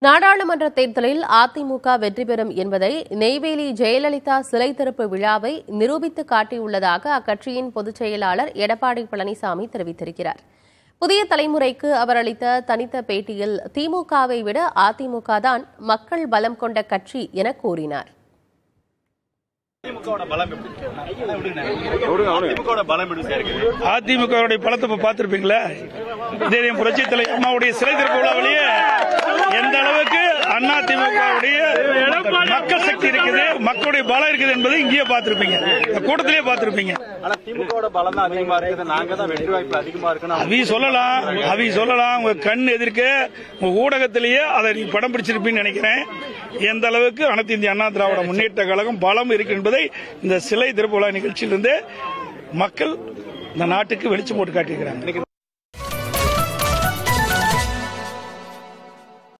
நாடாளுமன்ற தேர்தலில் அதிமுக வெற்றி பெறும் என்பதை நெய்வேலி ஜெயலலிதா சிலை திறப்பு விழாவை நிரூபித்து காட்டியுள்ளதாக அக்கட்சியின் பொதுச் செயலாளர் எடப்பாடி பழனிசாமி தெரிவித்திருக்கிறார். புதிய தலைமுறைக்கு அவர் அளித்த தனித்த பேட்டியில் திமுகவை விட அதிமுக தான் மக்கள் பலம் கொண்ட கட்சி என கூறினார். அதிமுக பலத்தை பார்த்திருப்பீங்களா? இதே புரட்சி தலைவர் அம்மாவுடைய சிலை திறப்பு விழாவிலேயே எந்த அளவுக்கு அதிமுகவுடைய மக்கள் சக்தி இருக்குது, மக்களுடைய பலம் இருக்குது என்பதை இங்கேயே பார்த்திருப்பீங்க, கூட்டத்திலேயே பார்த்திருப்பீங்க. அவி சொல்லலாம் உங்க கண் எதிர்க்க உங்க ஊடகத்திலேயே அதை நீ படம் பிடிச்சிருப்பீங்கன்னு நினைக்கிறேன். எந்த அளவுக்கு அனைத்து இந்திய அண்ணா திராவிட முன்னேற்ற கழகம் பலம் இருக்கு என்பதை இந்த சிலை திறப்பு விழா நிகழ்ச்சியிலிருந்து மக்கள் இந்த நாட்டுக்கு வெளிச்சம் போட்டு காட்டியிருக்கிறாங்க.